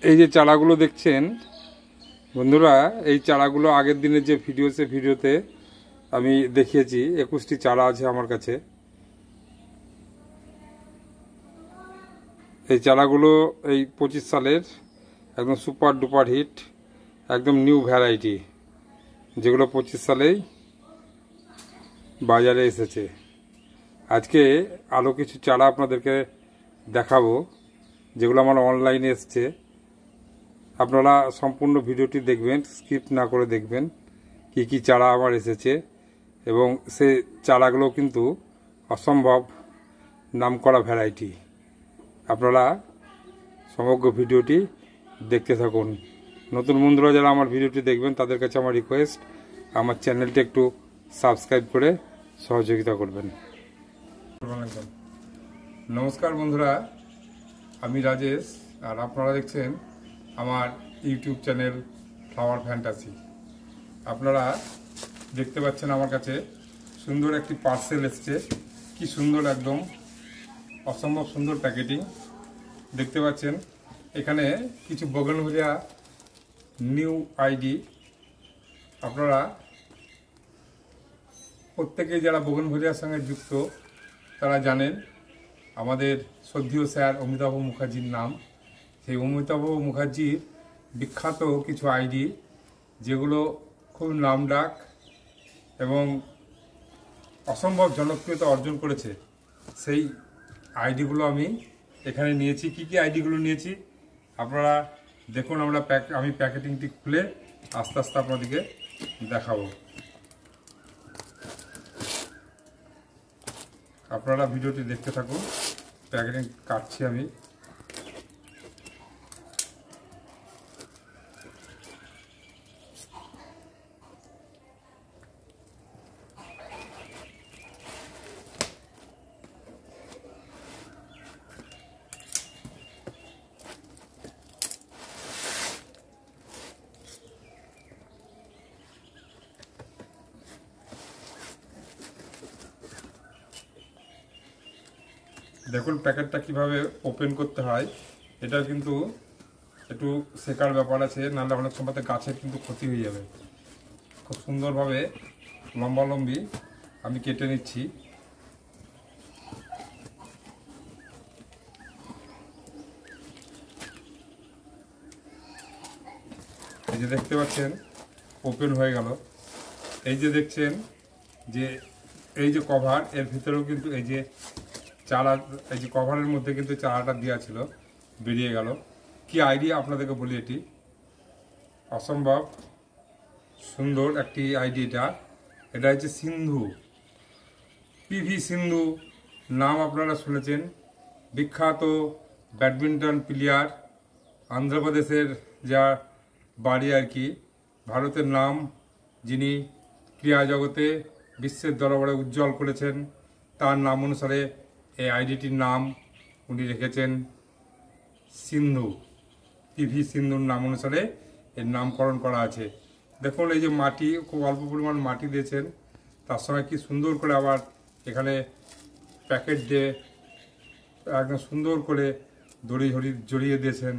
এই যে চারাগুলো দেখছেন বন্ধুরা, এই চারাগুলো আগের দিনের যে ভিডিওতে আমি দেখিয়েছি। 21টি চারা আছে আমার কাছে। এই চারাগুলো এই 25 সালের একদম সুপার ডুপার হিট, একদম নিউ ভ্যারাইটি, যেগুলো 25 সালেই বাজারে এসেছে। আজকে আরও কিছু চারা আপনাদেরকে দেখাবো, যেগুলো আমার অনলাইনে এসছে। আপনারা সম্পূর্ণ ভিডিওটি দেখবেন, স্কিপ না করে দেখবেন কি কি চারা আমার এসেছে। এবং সে চারাগুলো কিন্তু অসম্ভব নামকরা ভ্যারাইটি। আপনারা সমগ্র ভিডিওটি দেখতে থাকুন। নতুন বন্ধুরা যারা আমার ভিডিওটি দেখবেন তাদের কাছে আমার রিকোয়েস্ট, আমার চ্যানেলটি একটু সাবস্ক্রাইব করে সহযোগিতা করবেন। নমস্কার বন্ধুরা, আমি রাজেশ, আর আপনারা দেখছেন আমার ইউটিউব চ্যানেল ফ্লাওয়ার ফ্যান্টাসি। আপনারা দেখতে পাচ্ছেন আমার কাছে সুন্দর একটি পার্সেল এসছে। কি সুন্দর, একদম অসম্ভব সুন্দর প্যাকেটিং। দেখতে পাচ্ছেন এখানে কিছু বোগেনভিলিয়া নিউ আইডি। আপনারা প্রত্যেকেই যারা বোগেনভিলিয়ার সঙ্গে যুক্ত তারা জানেন আমাদের শ্রদ্ধেয় স্যার অমিতাভ মুখার্জির নাম। সেই অমিতাভ মুখার্জির বিখ্যাত কিছু আইডি, যেগুলো খুব নামডাক এবং অসম্ভব জনপ্রিয়তা অর্জন করেছে, সেই আইডিগুলো আমি এখানে নিয়েছি। কি কি আইডিগুলো নিয়েছি আপনারা দেখুন। আমি প্যাকেটিংটি খুলে আস্তে আস্তে আপনাদেরকে দেখাবো। আপনারা ভিডিওটি দেখতে থাকুন। প্যাকেটিং কাটছি আমি। দেখুন প্যাকেটটা কিভাবে ওপেন করতে হয়। এটা কিন্তু একটু শেখার ব্যাপার আছে, নাহলে অনেক সময় গাছের কিন্তু ক্ষতি হয়ে যাবে। খুব সুন্দরভাবে লম্বালম্বি আমি কেটে নিচ্ছি। এই যে দেখতে পাচ্ছেন ওপেন হয়ে গেল। এই যে দেখছেন যে এই যে কভার, এর ভিতরেও কিন্তু এই যে চারা, এই যে কভারের মধ্যে কিন্তু চারাটা দেওয়া ছিল, বেরিয়ে গেল। কি আইডিয়া আপনাদেরকে বলি, এটি অসম্ভব সুন্দর একটি আইডিয়া। এটা হচ্ছে সিন্ধু, পিভি সিন্ধু নাম আপনারা শুনেছেন। বিখ্যাত ব্যাডমিন্টন প্লেয়ার, অন্ধ্রপ্রদেশের যা বাড়ি আর কি, ভারতের নাম যিনি ক্রীড়া জগতে বিশ্বের দরবারে উজ্জ্বল করেছেন, তার নাম অনুসারে এই আইডিটির নাম উনি রেখেছেন সিন্ধু। পিভি সিন্ধুর নাম অনুসারে এর নামকরণ করা আছে। দেখুন এই যে মাটি, খুব অল্প পরিমাণ মাটি দিয়েছেন, তার সঙ্গে কি সুন্দর করে আবার এখানে প্যাকেট দিয়ে একদম সুন্দর করে দড়ি জড়িয়ে দিয়েছেন,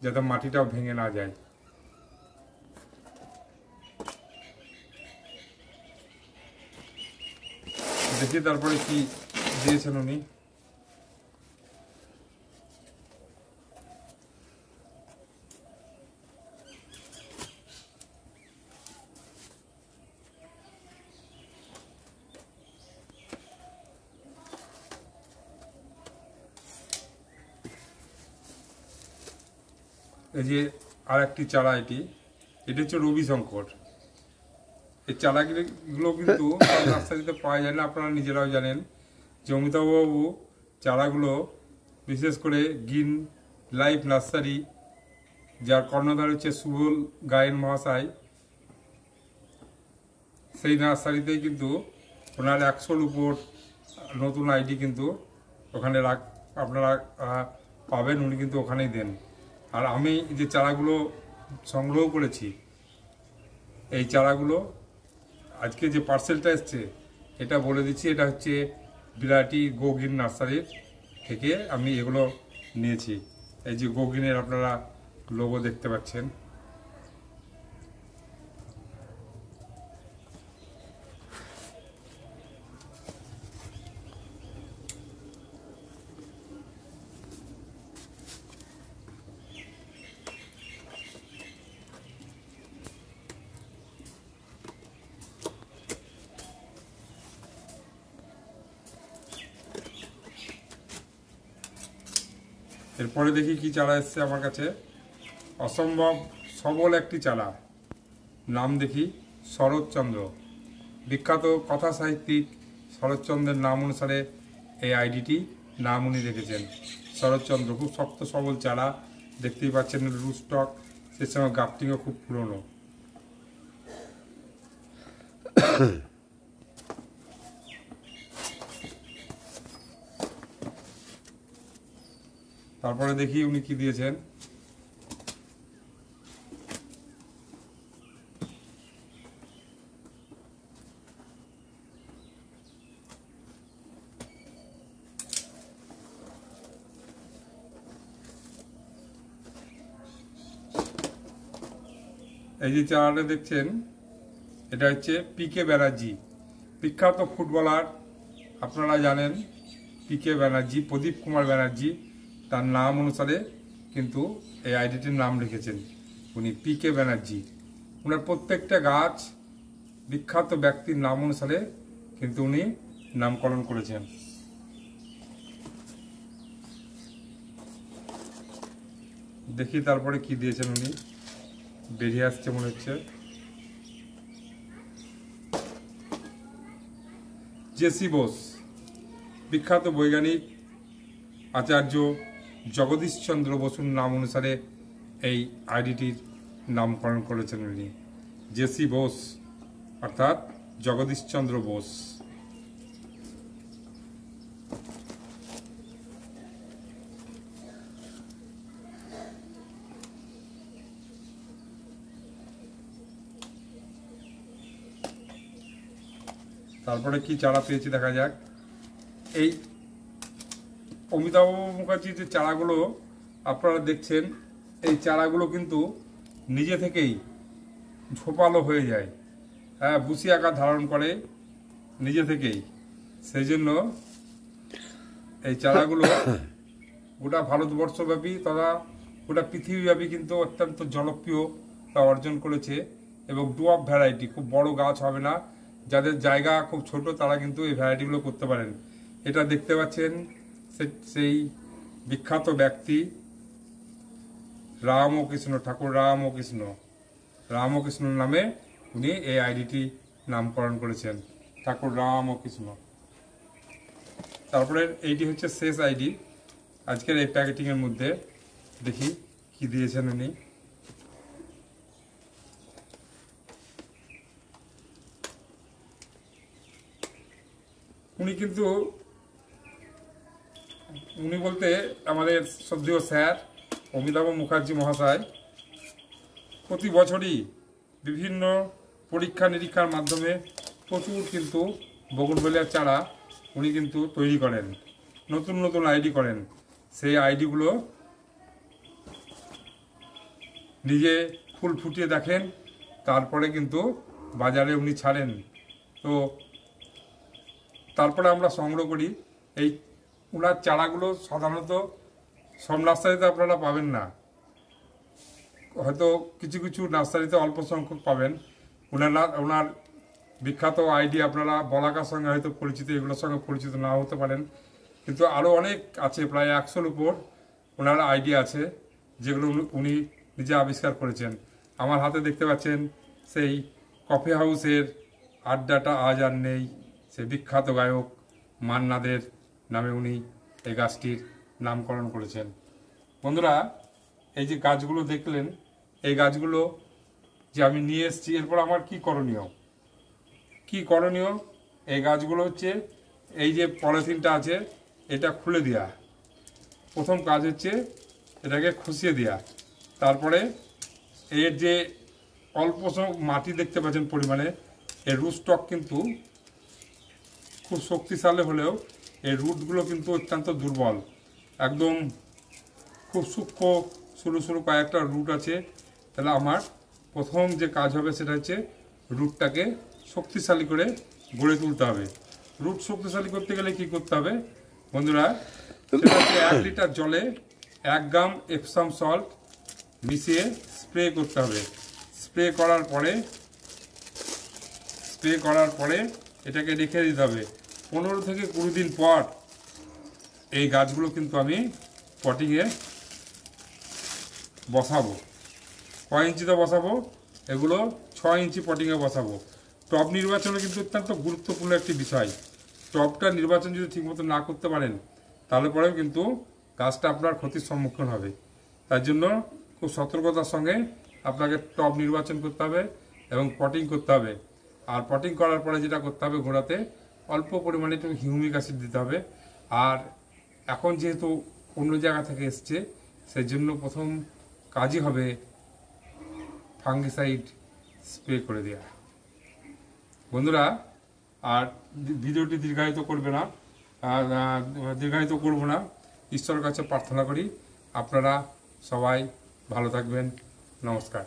যাতে মাটিটাও ভেঙে না যায়। দেখি তারপরে কি দিয়েছেন উনি। এই যে আর একটি চারা, এটা হচ্ছে রবিশঙ্কর। এই চারাগুলো কিন্তু নার্সারিতে পাওয়া যায় না, আপনারা নিজেরাও জানেন। যে অমিতাভবাবু চারাগুলো বিশেষ করে গ্রিন লাইফ নার্সারি, যার কর্ণধার হচ্ছে সুবল গায়েন মহাশয়, সেই নার্সারিতেই কিন্তু ওনার 100-র উপর নতুন আইডি কিন্তু ওখানে আপনারা পাবেন, উনি কিন্তু ওখানেই দেন। আর আমি যে চারাগুলো সংগ্রহ করেছি, এই চারাগুলো আজকে যে পার্সেলটা এসছে, এটা বলে দিচ্ছি, এটা হচ্ছে বিরাটি গো গ্রিন নার্সারির থেকে আমি এগুলো নিয়েছি। এই যে গো গ্রিনের আপনারা লোগো দেখতে পাচ্ছেন। এরপরে দেখি কি চারা এসছে আমার কাছে। অসম্ভব সবল একটি চারা, নাম দেখি শরৎচন্দ্র। বিখ্যাত কথা সাহিত্যিক শরৎচন্দ্রের নাম অনুসারে এই আইডিটি নাম উনি রেখেছেন, শরৎচন্দ্র। খুব শক্ত সবল চারা, দেখতেই পাচ্ছেন রুটস্টক, সে সময় গাফটিংও খুব পুরনো। তারপরে দেখি উনি কি দিয়েছেন। এই যে চারাটা দেখছেন, এটা হচ্ছে পিকে ব্যানার্জি, বিখ্যাত ফুটবলার। আপনারা জানেন পিকে ব্যানার্জি, প্রদীপ কুমার ব্যানার্জি, তার নাম অনুসারে কিন্তু এই আইডিটির নাম রেখেছেন উনি, পিকে ব্যানার্জি। ওনার প্রত্যেকটা গাছ বিখ্যাত ব্যক্তির নাম অনুসারে কিন্তু উনি নামকরণ করেছেন। দেখি তারপরে কি দিয়েছেন উনি, বেরিয়ে আসছে মনে হচ্ছে। জেসি বোস, বিখ্যাত বৈজ্ঞানিক আচার্য জগদীশচন্দ্র বসুর নাম অনুসারে এই আইডিটির নামকরণ করেছেন উনি, জেসি বোস অর্থাৎ জগদীশচন্দ্র বোস। তারপরে কি চারা পেয়েছি দেখা যাক। এই অমিতাভ মুখার্জির যে চারাগুলো আপনারা দেখছেন, এই চারাগুলো কিন্তু নিজে থেকেই ঝোপালো হয়ে যায়, হ্যাঁ, বুসি আকার ধারণ করে নিজে থেকেই। সেই জন্য এই চারাগুলো গোটা ভারতবর্ষব্যাপী তথা গোটা পৃথিবীব্যাপী কিন্তু অত্যন্ত জনপ্রিয়তা অর্জন করেছে। এবং ডুয়ার্ফ ভ্যারাইটি, খুব বড় গাছ হবে না, যাদের জায়গা খুব ছোট তারা কিন্তু এই ভ্যারাইটিগুলো করতে পারেন। এটা দেখতে পাচ্ছেন সেই বিখ্যাত ব্যক্তি রামকৃষ্ণ ঠাকুর, রামকৃষ্ণ নামে উনি এই আইডিটি নামকরণ করেছেন, ঠাকুর রামকৃষ্ণ। তারপরে এইটি হচ্ছে শেষ আইডি আজকের এই প্যাকেটিংয়ের মধ্যে। দেখি কি দিয়েছেন উনি। উনি বলতে আমাদের শ্রদ্ধেয় স্যার অমিতাভ মুখার্জি মহাশয় প্রতি বছরই বিভিন্ন পরীক্ষা নিরীক্ষার মাধ্যমে প্রচুর কিন্তু বকুলবেলিয়ার চারা উনি কিন্তু তৈরি করেন, নতুন নতুন আইডি করেন। সেই আইডিগুলো নিজে ফুল ফুটিয়ে দেখেন, তারপরে কিন্তু বাজারে উনি ছাড়েন। তো তারপরে আমরা সংগ্রহ করি। এই ওনার চারাগুলো সাধারণত সব নার্সারিতে আপনারা পাবেন না, হয়তো কিছু কিছু নার্সারিতে অল্প সংখ্যক পাবেন। ওনার বিখ্যাত আইডি আপনারা বলাকার সঙ্গে হয়তো পরিচিত, এগুলোর সঙ্গে পরিচিত না হতে পারেন, কিন্তু আরও অনেক আছে, প্রায় 100-র উপর ওনার আইডি আছে যেগুলো উনি নিজে আবিষ্কার করেছেন। আমার হাতে দেখতে পাচ্ছেন সেই কফি হাউসের আড্ডাটা আজ আর নেই, সেই বিখ্যাত গায়ক মান্নাদের নামে উনি এই গাছটির নামকরণ করেছেন। বন্ধুরা, এই যে গাছগুলো দেখলেন, এই গাছগুলো যে আমি নিয়ে এসেছি, এরপর আমার কি করণীয়, এই গাছগুলো হচ্ছে এই যে পলিথিনটা আছে এটা খুলে দেওয়া। প্রথম কাজ হচ্ছে এটাকে খুশিয়ে দেওয়া। তারপরে এর যে অল্প মাটি দেখতে পাচ্ছেন পরিমাণে, এর রুট স্টক কিন্তু খুব শক্তিশালী হলেও এই রুটগুলো কিন্তু অত্যন্ত দুর্বল, একদম খুব সূক্ষ্ম সরু সরু কয়েকটা রুট আছে। তাহলে আমার প্রথম যে কাজ হবে সেটা হচ্ছে রুটটাকে শক্তিশালী করে গড়ে তুলতে হবে। রুট শক্তিশালী করতে গেলে কি করতে হবে বন্ধুরা, সেটা হচ্ছে 1 লিটার জলে 1 গ্রাম এপসাম সল্ট মিশিয়ে স্প্রে করতে হবে। স্প্রে করার পরে এটাকে রেখে দিতে হবে। 15 থেকে 20 দিন পর এই গাছগুলো কিন্তু আমি পটিংয়ে বসাবো। কয় ইঞ্চিতে বসাবো? এগুলো 6 ইঞ্চি পটিংয়ে বসাবো। টব নির্বাচনে কিন্তু অত্যন্ত গুরুত্বপূর্ণ একটি বিষয়। টবটা নির্বাচন যদি ঠিকমতো না করতে পারেন তাহলে পরেও কিন্তু গাছটা আপনার ক্ষতির সম্মুখীন হবে। তার জন্য খুব সতর্কতার সঙ্গে আপনাকে টব নির্বাচন করতে হবে এবং পটিং করতে হবে। আর পটিং করার পরে যেটা করতে হবে, গোড়াতে অল্প পরিমাণে একটু হিউমিক অ্যাসিড দিতে হবে। আর এখন যেহেতু অন্য জায়গা থেকে এসছে, সেই জন্য প্রথম কাজই হবে ফাঙ্গিসাইড স্প্রে করে দেওয়া। বন্ধুরা, আর ভিডিওটি দীর্ঘায়িত করব না। ঈশ্বরের কাছে প্রার্থনা করি আপনারা সবাই ভালো থাকবেন। নমস্কার।